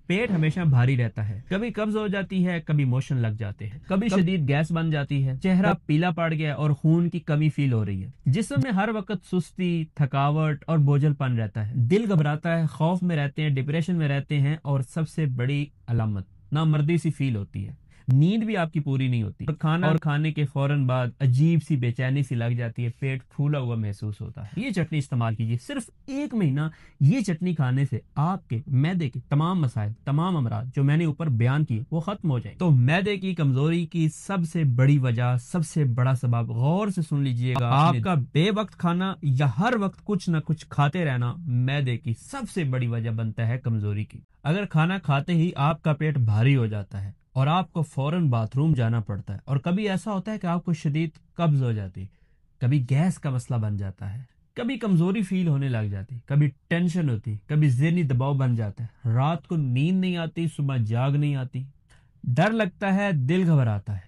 पेट हमेशा भारी रहता है, कभी कब्ज हो जाती है, कभी मोशन लग जाते हैं, कभी शदीद गैस बन जाती है, चेहरा पीला पड़ गया और खून की कमी फील हो रही है, जिस्म में हर वक्त सुस्ती, थकावट और बोझलपन रहता है, दिल घबराता है, खौफ में रहते हैं, डिप्रेशन में रहते हैं और सबसे बड़ी अलामत नामर्दी सी फील होती है। नींद भी आपकी पूरी नहीं होती और खाने के फौरन बाद अजीब सी बेचैनी सी लग जाती है, पेट फूला हुआ महसूस होता है। ये चटनी इस्तेमाल कीजिए, सिर्फ 1 महीना ये चटनी खाने से आपके मैदे के तमाम मसाइल, तमाम अमराज जो मैंने ऊपर बयान किए वो खत्म हो जाएंगे। तो मैदे की कमजोरी की सबसे बड़ी वजह, सबसे बड़ा सबब, गौर से सुन लीजिएगा, आपका बेवक्त खाना या हर वक्त कुछ ना कुछ खाते रहना मैदे की सबसे बड़ी वजह बनता है कमजोरी की। अगर खाना खाते ही आपका पेट भारी हो जाता है और आपको फौरन बाथरूम जाना पड़ता है, और कभी ऐसा होता है कि आपको शदीद कब्ज हो जाती, कभी गैस का मसला बन जाता है, कभी कमजोरी फील होने लग जाती, कभी टेंशन होती, कभी ज़हनी दबाव बन जाता है, रात को नींद नहीं आती, सुबह जाग नहीं आती, डर लगता है, दिल घबराता है,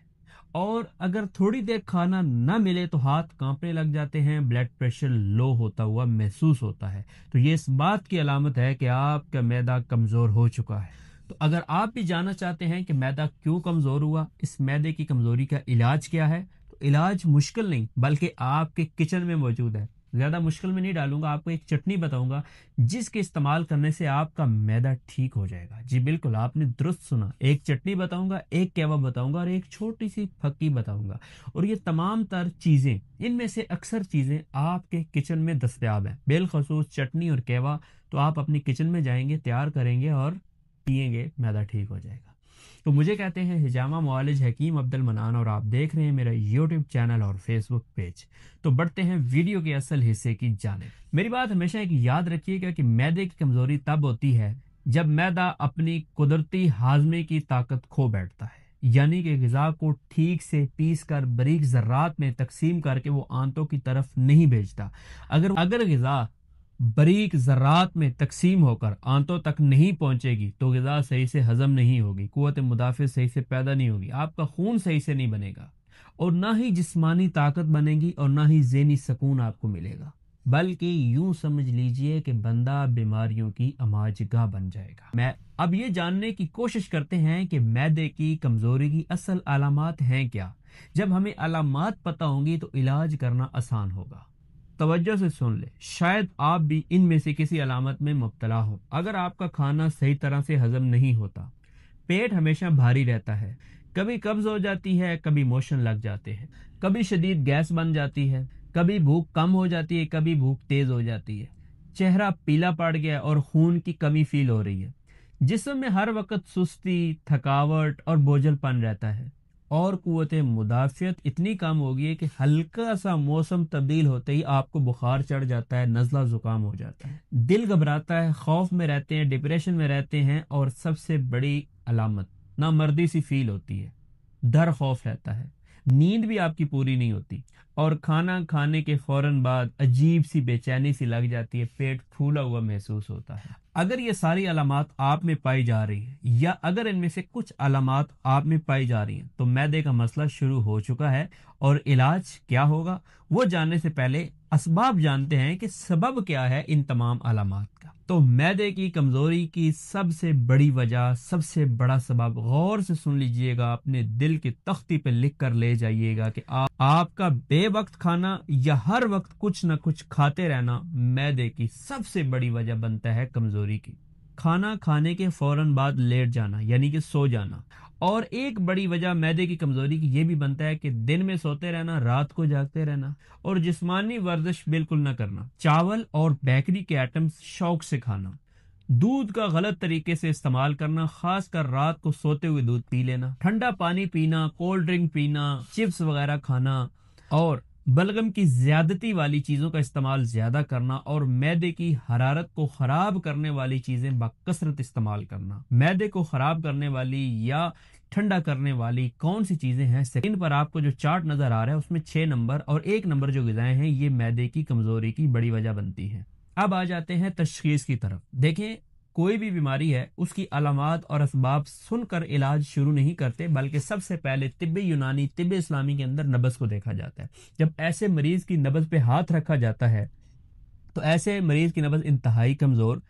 और अगर थोड़ी देर खाना न मिले तो हाथ कांपने लग जाते हैं, ब्लड प्रेशर लो होता हुआ महसूस होता है, तो ये इस बात की अलामत है कि आपका मैदा कमजोर हो चुका है। तो अगर आप भी जानना चाहते हैं कि मैदा क्यों कमजोर हुआ, इस मैदे की कमजोरी का इलाज क्या है, तो इलाज मुश्किल नहीं बल्कि आपके किचन में मौजूद है। ज्यादा मुश्किल में नहीं डालूंगा, आपको एक चटनी बताऊंगा जिसके इस्तेमाल करने से आपका मैदा ठीक हो जाएगा। जी बिल्कुल, आपने दुरुस्त सुना, एक चटनी बताऊंगा, एक कहवा बताऊंगा और एक छोटी सी फक्की बताऊंगा, और ये तमाम तर चीजें, इनमें से अक्सर चीजें आपके किचन में दस्तयाब है, बिलखसूस चटनी और कहवा। तो आप अपनी किचन में जाएंगे, तैयार करेंगे और पिएंगे, मैदा ठीक हो जाएगा। तो मुझे कहते हैं हिजामा मुआलिज हकीम अब्दुल मनान, और आप देख रहे हैं मेरा यूट्यूब चैनल और फेसबुक पेज। तो बढ़ते हैं वीडियो के असल हिस्से की जानिब। मेरी बात हमेशा एक याद रखिएगा कि मैदे की कमजोरी तब होती है जब मैदा अपनी कुदरती हाजमे की ताकत खो बैठता है, यानी कि ग़िज़ा को ठीक से पीस कर बारीक ज़र्रात में तकसीम करके वो आंतों की तरफ नहीं भेजता। अगर ग़िज़ा बारीक ज़रात में तकसीम होकर आंतों तक नहीं पहुंचेगी तो ग़िज़ा सही से हजम नहीं होगी, कुव्वत मुदाफ़िअत सही से पैदा नहीं होगी, आपका खून सही से नहीं बनेगा, और ना ही जिस्मानी ताकत बनेगी और ना ही ज़हनी सुकून आपको मिलेगा, बल्कि यूं समझ लीजिए कि बंदा बीमारियों की अमाजगाह बन जाएगा। मैं अब ये जानने की कोशिश करते हैं कि मैदे की कमजोरी की असल अलामात हैं क्या। जब हमें अलामात पता होंगी तो इलाज करना आसान होगा। तवज्जो से सुन ले, शायद आप भी इनमें से किसी अलामत में मुब्तला हो। अगर आपका खाना सही तरह से हजम नहीं होता, पेट हमेशा भारी रहता है, कभी कब्ज हो जाती है, कभी मोशन लग जाते हैं, कभी शदीद गैस बन जाती है, कभी भूख कम हो जाती है, कभी भूख तेज हो जाती है, चेहरा पीला पड़ गया और खून की कमी फील हो रही है, जिस्म में हर वक्त सुस्ती, थकावट और बोझलपन रहता है, और कुव्वत मुदाफ़ियत इतनी कम हो गई है कि हल्का सा मौसम तब्दील होते ही आपको बुखार चढ़ जाता है, नज़ला जुकाम हो जाता है, दिल घबराता है, खौफ में रहते हैं, डिप्रेशन में रहते हैं, और सबसे बड़ी अलामत नामर्दी सी फील होती है, डर खौफ रहता है, नींद भी आपकी पूरी नहीं होती, और खाना खाने के फौरन बाद अजीब सी बेचैनी सी लग जाती है, पेट फूला हुआ महसूस होता है। अगर ये सारी अलामात आप में पाई जा रही हैं, या अगर इनमें से कुछ अलामात आप में पाई जा रही हैं, तो मैदे का मसला शुरू हो चुका है। और इलाज क्या होगा वो जानने से पहले असबाब जानते हैं कि सबब क्या है इन तमाम अलामात का। तो मैदे की कमजोरी की सबसे बड़ी वजह, सबसे बड़ा सबब, गौर से सुन लीजिएगा, अपने दिल की तख्ती पे लिख कर ले जाइएगा कि आपका बेवक्त खाना या हर वक्त कुछ न कुछ खाते रहना मैदे की सबसे बड़ी वजह बनता है कमजोरी की। खाना खाने के फौरन बाद लेट जाना, यानी कि सो जाना, और एक बड़ी वजह मैदे की कमजोरी की यह भी बनता है कि दिन में सोते रहना, रात को जागते रहना, और जिस्मानी वर्जिश बिल्कुल न करना, चावल और बेकरी के आइटम्स शौक से खाना, दूध का गलत तरीके से इस्तेमाल करना, खासकर रात को सोते हुए दूध पी लेना, ठंडा पानी पीना, कोल्ड ड्रिंक पीना, चिप्स वगैरह खाना, और बलगम की ज्यादती वाली चीजों का इस्तेमाल ज्यादा करना, और मैदे की हरारत को खराब करने वाली चीजें बकसरत इस्तेमाल करना। मैदे को खराब करने वाली या ठंडा करने वाली कौन सी चीजें हैं, स्क्रीन पर आपको जो चार्ट नजर आ रहा है उसमें 6 नंबर और 1 नंबर जो ग़िज़ाएं हैं, ये मैदे की कमजोरी की बड़ी वजह बनती है। अब आ जाते हैं तशखीस की तरफ। देखें, कोई भी बीमारी है उसकी अलामात और असबाब सुनकर इलाज शुरू नहीं करते, बल्कि सबसे पहले तिब्बे यूनानी, तिब्बे इस्लामी के अंदर नब्ज़ को देखा जाता है। जब ऐसे मरीज की नब्ज़ पे हाथ रखा जाता है तो ऐसे मरीज की नब्ज़ इंतहाई कमजोर,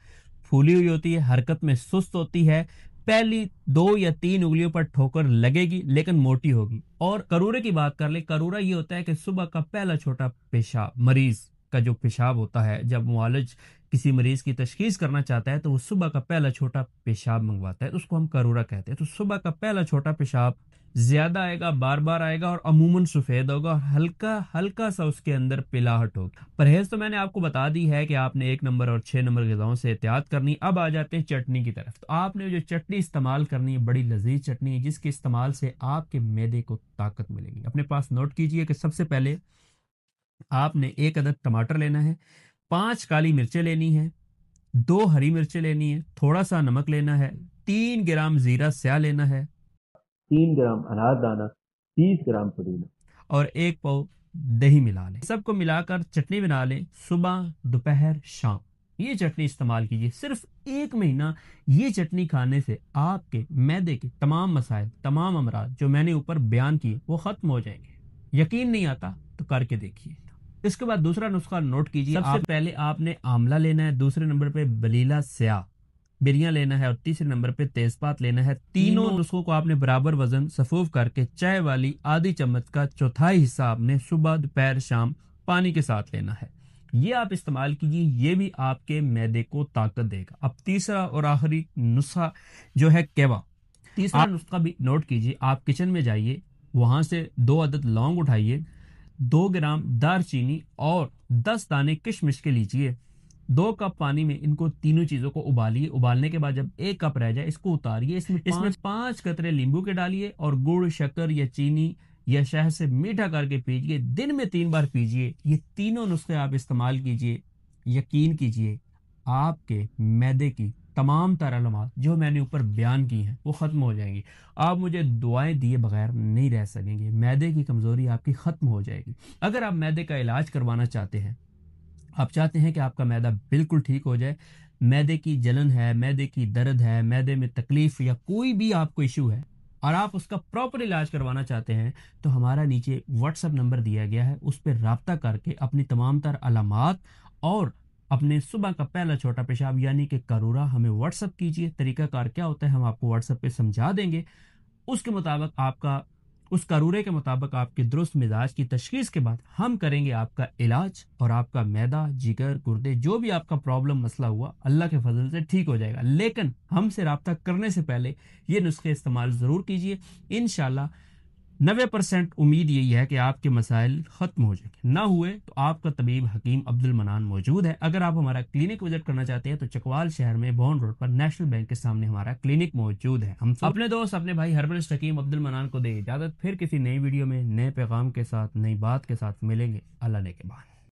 پھولی ہوئی ہوتی ہے، حرکت میں سست ہوتی ہے، پہلی 2 یا 3 انگلیوں پر ٹھوکر لگے گی لیکن موٹی ہوگی۔ اور کرورے کی بات کر لیں، کرورا یہ ہوتا ہے کہ صبح کا پہلا چھوٹا پیشاب، مریض کا جو پیشاب ہوتا ہے، جب معالج کسی مریض کی تشخیص کرنا چاہتا ہے تو وہ صبح کا پہلا چھوٹا پیشاب منگواتا ہے، اس کو ہم کرورا کہتے ہیں۔ تو صبح کا پہلا چھوٹا پیشاب زیادہ آئے گا، بار بار آئے گا اور عموماً سفید ہوگا اور ہلکا ہلکا سا اس کے اندر پلاہٹ ہوگی۔ پرہیز تو میں نے آپ کو بتا دی ہے کہ آپ نے 1 نمبر اور 6 نمبر غذاؤں سے احتیاط کرنی۔ اب آ جاتے ہیں چٹنی کی طرف۔ تو آپ نے جو چٹنی استعمال کرنی ہے بڑی لذیذ چٹنی ہے، جس کے استعمال سے آپ کے معدے کو طاقت ملے گی۔ اپنے پاس نوٹ کیجئے کہ سب سے پہلے آپ نے 1 عدد ٹماٹر لینا ہے، 5 کالی مرچیں لینی ہے، 2 ہری مرچیں لینی ہے، تھوڑا سا نمک لینا ہے، 3 گرام زیرہ سیاہ لینا ہے، 3 گرام انار دانہ، 30 گرام پودینہ اور 1 پاؤ دہی ملا لیں۔ سب کو ملا کر چٹنی بنا لیں۔ صبح، دوپہر، شام یہ چٹنی استعمال کیجیے۔ صرف 1 مہینہ یہ چٹنی کھانے سے آپ کے معدے کے تمام مسائل، تمام امراض جو میں نے اوپر بیان کیے وہ ختم ہو جائیں گے۔ یقین نہیں آتا تو کر کے دیکھیے۔ اس کے بعد دوسرا نسخہ نوٹ کیجیے۔ سب سے پہلے آپ نے آملہ لینا ہے، دوسرے نمبر پہ بلیلا سیاہ بریاں لینا ہے اور تیسرے نمبر پہ تیز پات لینا ہے۔ تینوں نسخوں کو آپ نے برابر وزن سفوف کر کے چائے والی آدھی چمچ کا چوتھائی حصہ آپ نے صبح، دوپہر، شام پانی کے ساتھ لینا ہے۔ یہ آپ استعمال کیجیے، یہ بھی آپ کے معدے کو طاقت دے گا۔ اب تیسرا اور آخری نسخہ جو ہے کیوا، تیسرا نسخہ بھی نوٹ کیجیے۔ آپ کچن میں جائیے، وہاں سے 2 عدد لونگ اٹھائیے، 2 گرام دار چینی اور 10 دانے کشمش کے لیجیے۔ 2 کپ پانی میں ان کو تینوں چیزوں کو ابالیے۔ ابالنے کے بعد جب 1 کپ رہ جائے اس کو اتاریے، اس میں 5 قطرے لیمبو کے ڈالیے اور گڑ، شکر یا چینی یا شہد سے میٹھا کر کے پیجیے۔ دن میں 3 بار پیجیے۔ یہ تینوں نسخے آپ استعمال کیجیے، یقین کیجیے آپ کے معدے کی تمام تر علامات جو میں نے اوپر بیان کی ہیں وہ ختم ہو جائیں گی۔ آپ مجھے دعائیں دیے بغیر نہیں رہ سکیں گے۔ معدے کی کمزوری آپ کی ختم ہو جائے گی۔ اگر آپ معدے کا علاج کروانا چاہتے ہیں، آپ چاہتے ہیں کہ آپ کا معدہ بالکل ٹھیک ہو جائے، معدے کی جلن ہے، معدے کی درد ہے، معدے میں تکلیف یا کوئی بھی آپ کو ایشو ہے اور آپ اس کا پراپر علاج کروانا چاہتے ہیں، تو ہمارا نیچے واٹس ایپ نمبر دیا گیا ہے، اس پہ رابطہ کر کے اپنی تمام تر علامات اور اپنے صبح کا پہلا چھوٹا پیشاب یعنی کہ کرورا ہمیں واٹس ایپ کیجیے۔ طریقہ کار کیا ہوتا ہے ہم آپ کو واٹس ایپ پہ سمجھا دیں گے۔ اس کے مطابق آپ کا، اس کرورے کے مطابق آپ کے درست مزاج کی تشخیص کے بعد ہم کریں گے آپ کا علاج اور آپ کا معدہ، جگر، گردے جو بھی آپ کا پرابلم مسئلہ ہوا اللہ کے فضل سے ٹھیک ہو جائے گا۔ لیکن ہم سے رابطہ کرنے سے پہلے یہ نسخے استعمال ضرور کیجئے۔ انشاءاللہ 90% امید یہی ہے کہ آپ کے مسائل ختم ہو جائیں گے۔ نہ ہوئے تو آپ کا طبیب حکیم عبد المنان موجود ہے۔ اگر آپ ہمارا کلینک وزٹ کرنا چاہتے ہیں تو چکوال شہر میں بون روڈ پر نیشنل بینک کے سامنے ہمارا کلینک موجود ہے۔ ہم اپنے دوست، اپنے بھائی ہربلسٹ حکیم عبد المنان کو دے اجازت۔ پھر کسی نئی ویڈیو میں نئے پیغام کے ساتھ، نئی بات کے ساتھ ملیں گے۔ اللہ نے کے بعد۔